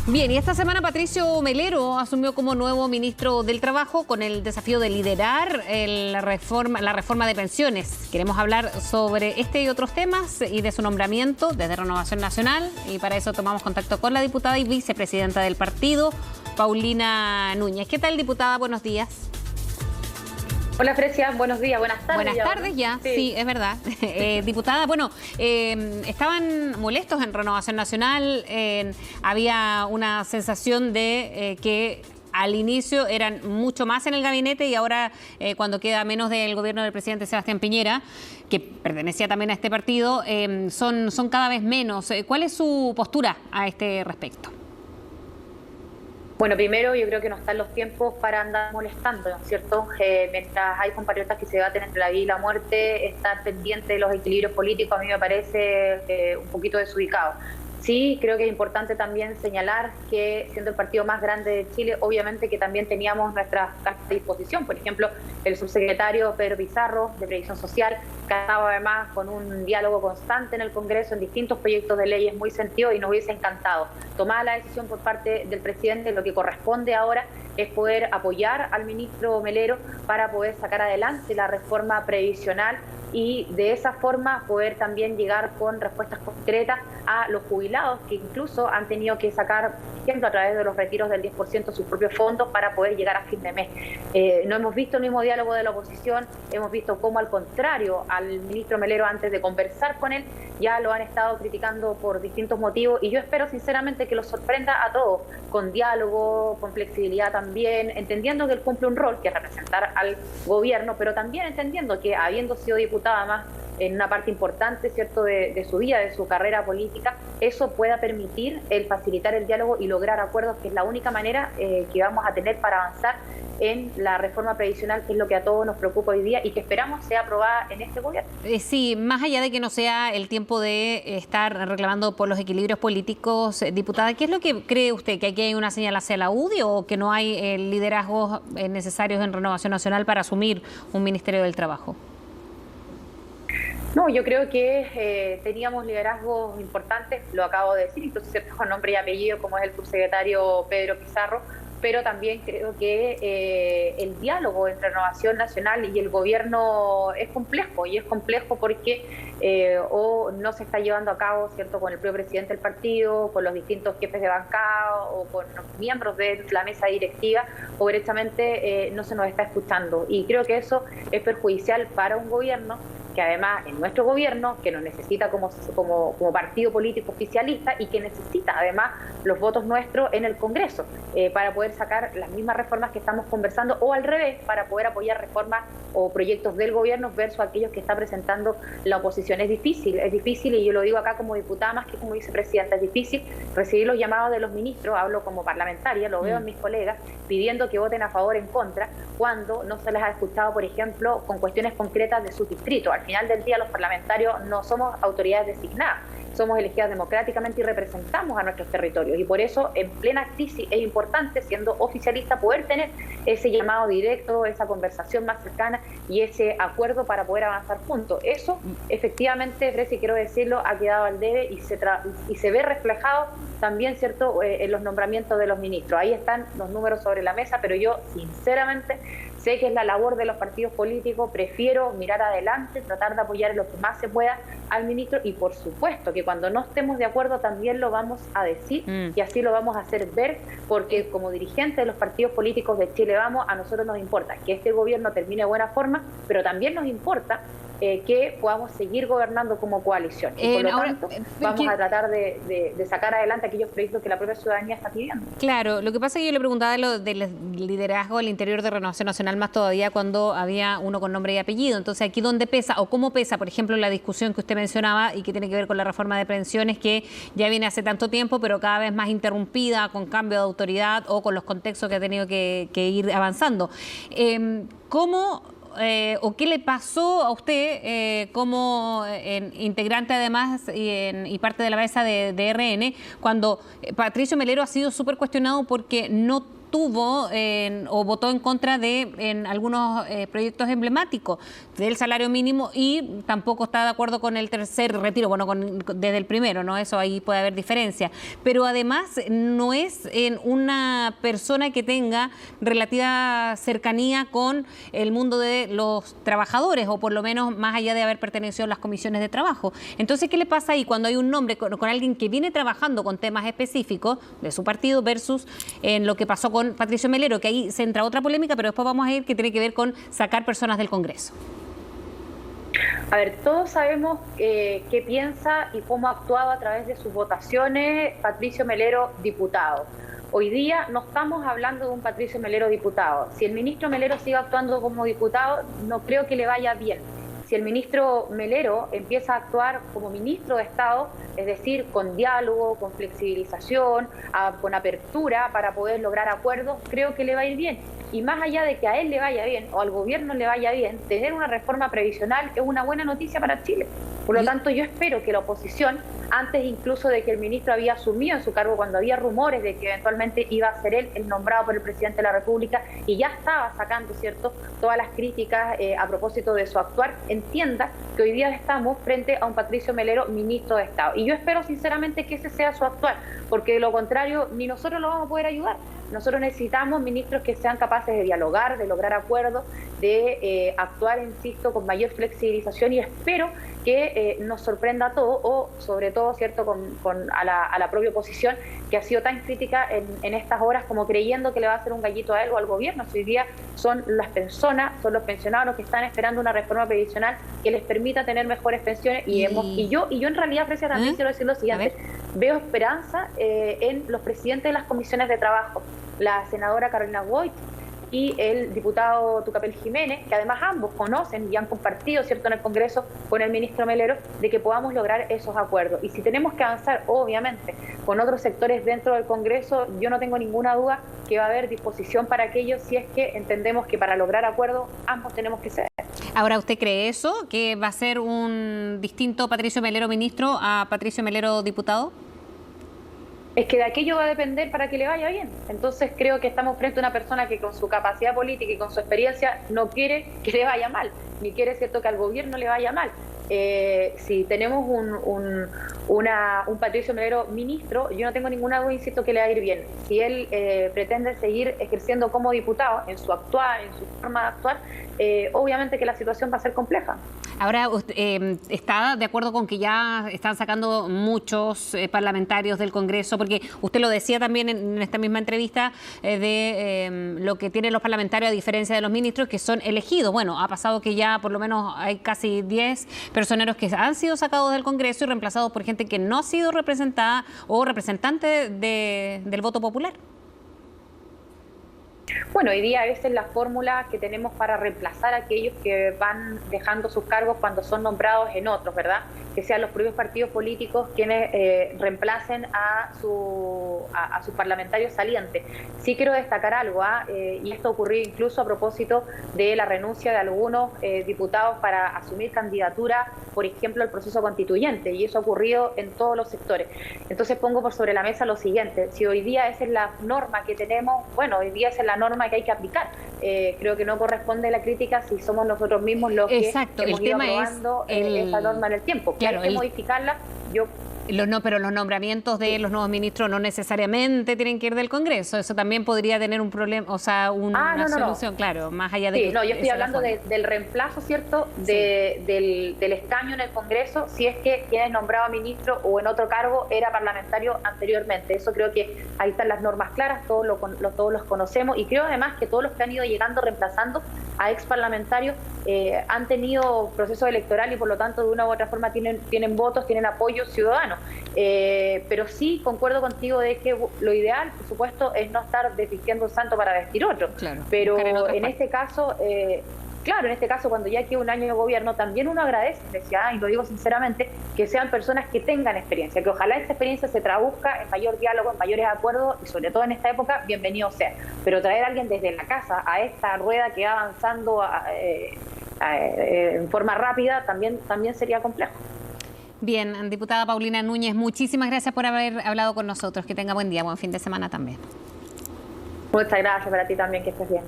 Bien, y esta semana Patricio Melero asumió como nuevo ministro del Trabajo con el desafío de liderar la reforma de pensiones. Queremos hablar sobre este y otros temas y de su nombramiento desde Renovación Nacional, y para eso tomamos contacto con la diputada y vicepresidenta del partido, Paulina Núñez. ¿Qué tal, diputada? Buenos días. Hola, Frecia, buenos días, buenas tardes. Buenas tardes ya, sí, es verdad. Diputada, bueno, estaban molestos en Renovación Nacional, había una sensación de que al inicio eran mucho más en el gabinete y ahora cuando queda menos del gobierno del presidente Sebastián Piñera, que pertenecía también a este partido, son cada vez menos. ¿Cuál es su postura a este respecto? Bueno, primero yo creo que no están los tiempos para andar molestando, ¿no es cierto? Mientras hay compatriotas que se debaten entre la vida y la muerte, estar pendiente de los equilibrios políticos a mí me parece un poquito desubicado. Sí, creo que es importante también señalar que siendo el partido más grande de Chile, obviamente que también teníamos nuestras cartas de disposición. Por ejemplo, el subsecretario Pedro Pizarro, de Previsión Social, que ha estado además con un diálogo constante en el Congreso en distintos proyectos de leyes muy sentido, y nos hubiese encantado. Tomada la decisión por parte del presidente, lo que corresponde ahora es poder apoyar al ministro Melero para poder sacar adelante la reforma previsional y de esa forma poder también llegar con respuestas concretas a los jubilados que incluso han tenido que sacar, por ejemplo, a través de los retiros del 10% sus propios fondos para poder llegar a fin de mes. No hemos visto el mismo diálogo de la oposición, hemos visto cómo al contrario al ministro Melero, antes de conversar con él, ya lo han estado criticando por distintos motivos, y yo espero sinceramente que los sorprenda a todos, con diálogo, con flexibilidad también, entendiendo que él cumple un rol que es representar al gobierno, pero también entendiendo que habiendo sido diputada más en una parte importante, ¿cierto?, de su vida, de su carrera política, eso pueda permitir el facilitar el diálogo y lograr acuerdos, que es la única manera que vamos a tener para avanzar en la reforma previsional, que es lo que a todos nos preocupa hoy día y que esperamos sea aprobada en este gobierno. Sí, más allá de que no sea el tiempo de estar reclamando por los equilibrios políticos, diputada, ¿qué es lo que cree usted? ¿Que aquí hay una señal hacia la UDI o que no hay liderazgos necesarios en Renovación Nacional para asumir un Ministerio del Trabajo? No, yo creo que teníamos liderazgos importantes, lo acabo de decir, incluso cierto con nombre y apellido, como es el subsecretario Pedro Pizarro, pero también creo que el diálogo entre Renovación Nacional y el gobierno es complejo, y es complejo porque o no se está llevando a cabo, ¿cierto?, con el propio presidente del partido, con los distintos jefes de bancada o con los miembros de la mesa directiva, o directamente no se nos está escuchando. Y creo que eso es perjudicial para un gobierno que además en nuestro gobierno, que nos necesita como partido político oficialista y que necesita además los votos nuestros en el Congreso para poder sacar las mismas reformas que estamos conversando, o al revés, para poder apoyar reformas o proyectos del gobierno versus aquellos que está presentando la oposición. Es difícil, y yo lo digo acá como diputada más que como vicepresidenta, es difícil recibir los llamados de los ministros, hablo como parlamentaria, lo veo en mis colegas, pidiendo que voten a favor o en contra, cuando no se les ha escuchado, por ejemplo, con cuestiones concretas de su distrito. Al final del día los parlamentarios no somos autoridades designadas, somos elegidas democráticamente y representamos a nuestros territorios, y por eso en plena crisis es importante, siendo oficialista, poder tener ese llamado directo, esa conversación más cercana y ese acuerdo para poder avanzar juntos. Eso efectivamente, Fresi, quiero decirlo, ha quedado al debe y se ve reflejado también, ¿cierto?, en los nombramientos de los ministros. Ahí están los números sobre la mesa, pero yo sinceramente sé que es la labor de los partidos políticos, prefiero mirar adelante, tratar de apoyar en lo que más se pueda al ministro, y por supuesto que cuando no estemos de acuerdo también lo vamos a decir y así lo vamos a hacer ver, porque como dirigentes de los partidos políticos de Chile Vamos, a nosotros nos importa que este gobierno termine de buena forma, pero también nos importa que podamos seguir gobernando como coalición. Y por lo tanto, vamos a tratar de sacar adelante aquellos proyectos que la propia ciudadanía está pidiendo. Claro, lo que pasa es que yo le preguntaba lo del liderazgo al interior de Renovación Nacional, más todavía cuando había uno con nombre y apellido. Entonces, aquí dónde pesa o cómo pesa, por ejemplo, la discusión que usted mencionaba y que tiene que ver con la reforma de pensiones, que ya viene hace tanto tiempo, pero cada vez más interrumpida con cambio de autoridad o con los contextos que ha tenido que ir avanzando. ¿Cómo o qué le pasó a usted como integrante además y parte de la mesa de RN, cuando Patricio Melero ha sido súper cuestionado porque no estuvo o votó en contra de en algunos proyectos emblemáticos del salario mínimo y tampoco está de acuerdo con el tercer retiro, bueno, desde el primero, ¿no? Eso ahí puede haber diferencia. Pero además no es una persona que tenga relativa cercanía con el mundo de los trabajadores, o por lo menos más allá de haber pertenecido a las comisiones de trabajo. Entonces, ¿qué le pasa ahí cuando hay un nombre con alguien que viene trabajando con temas específicos de su partido versus en lo que pasó con Patricio Melero, que ahí se entra otra polémica, pero después vamos a ir que tiene que ver con sacar personas del Congreso? A ver, todos sabemos qué piensa y cómo ha actuado a través de sus votaciones Patricio Melero, diputado. Hoy día no estamos hablando de un Patricio Melero diputado. Si el ministro Melero sigue actuando como diputado, no creo que le vaya bien. Si el ministro Melero empieza a actuar como ministro de Estado, es decir, con diálogo, con flexibilización, con apertura para poder lograr acuerdos, creo que le va a ir bien. Y más allá de que a él le vaya bien o al gobierno le vaya bien, tener una reforma previsional es una buena noticia para Chile. Por lo tanto, yo espero que la oposición, antes incluso de que el ministro había asumido en su cargo, cuando había rumores de que eventualmente iba a ser él el nombrado por el presidente de la República y ya estaba sacando, ¿cierto?, todas las críticas a propósito de su actuar, entienda que hoy día estamos frente a un Patricio Melero, ministro de Estado. Y yo espero sinceramente que ese sea su actuar, porque de lo contrario ni nosotros lo vamos a poder ayudar. Nosotros necesitamos ministros que sean capaces de dialogar, de lograr acuerdos, de actuar, insisto, con mayor flexibilización, y espero que nos sorprenda a todos, o sobre todo, ¿cierto?, a la propia oposición, que ha sido tan crítica en estas horas, como creyendo que le va a hacer un gallito a él o al gobierno. Hoy día son las personas, son los pensionados los que están esperando una reforma previsional que les permita tener mejores pensiones, y yo en realidad, Frecia, también quiero decir lo siguiente: veo esperanza en los presidentes de las comisiones de trabajo, la senadora Carolina Goit y el diputado Tucapel Jiménez, que además ambos conocen y han compartido, ¿cierto?, en el Congreso con el ministro Melero, de que podamos lograr esos acuerdos. Y si tenemos que avanzar, obviamente, con otros sectores dentro del Congreso, yo no tengo ninguna duda que va a haber disposición para aquello, si es que entendemos que para lograr acuerdos ambos tenemos que ceder. Ahora, ¿usted cree eso? ¿Que va a ser un distinto Patricio Melero ministro a Patricio Melero diputado? Es que de aquello va a depender para que le vaya bien. Entonces creo que estamos frente a una persona que con su capacidad política y con su experiencia no quiere que le vaya mal, ni quiere, ¿cierto?, que al gobierno le vaya mal. Si tenemos un Patricio Melero ministro, yo no tengo ninguna duda, insisto, que le va a ir bien. Si él pretende seguir ejerciendo como diputado en su actuar, en su forma de actuar, obviamente que la situación va a ser compleja. Ahora, ¿está de acuerdo con que ya están sacando muchos parlamentarios del Congreso? Porque usted lo decía también en esta misma entrevista de lo que tienen los parlamentarios, a diferencia de los ministros, que son elegidos. Bueno, ha pasado que ya por lo menos hay casi 10 personeros que han sido sacados del Congreso y reemplazados por gente que no ha sido representada o representante del voto popular. Bueno, hoy día esa es la fórmula que tenemos para reemplazar a aquellos que van dejando sus cargos cuando son nombrados en otros, ¿verdad? Que sean los propios partidos políticos quienes reemplacen a sus parlamentarios salientes. Sí quiero destacar algo, y esto ocurrió incluso a propósito de la renuncia de algunos diputados para asumir candidatura, por ejemplo, al proceso constituyente, y eso ha ocurrido en todos los sectores. Entonces pongo por sobre la mesa lo siguiente: si hoy día esa es la norma que tenemos, bueno, hoy día esa es la norma que hay que aplicar. Creo que no corresponde la crítica si somos nosotros mismos los que hemos ido aprobando esa norma en el tiempo. Claro, hay que modificarla. Pero los nombramientos de los nuevos ministros no necesariamente tienen que ir del Congreso. Eso también podría tener un problema, o sea, una solución, claro, más allá de que... yo estoy hablando del reemplazo, ¿cierto?, del escaño en el Congreso, si es que quien es nombrado ministro o en otro cargo era parlamentario anteriormente. Eso creo que ahí están las normas claras, todos los conocemos, y creo además que todos los que han ido llegando reemplazando a ex parlamentarios han tenido proceso electoral y por lo tanto de una u otra forma tienen votos, tienen apoyo ciudadano. Pero sí concuerdo contigo de que lo ideal, por supuesto, es no estar desvistiendo un santo para vestir otro. Claro, pero en este caso, claro, en este caso, cuando ya queda un año de gobierno, también uno agradece, y lo digo sinceramente, que sean personas que tengan experiencia, que ojalá esta experiencia se traduzca en mayor diálogo, en mayores acuerdos, y sobre todo en esta época, bienvenido sea. Pero traer a alguien desde la casa a esta rueda que va avanzando en forma rápida también sería complejo. Bien, diputada Paulina Núñez, muchísimas gracias por haber hablado con nosotros. Que tenga buen día, buen fin de semana también. Muchas gracias para ti también, que estés bien.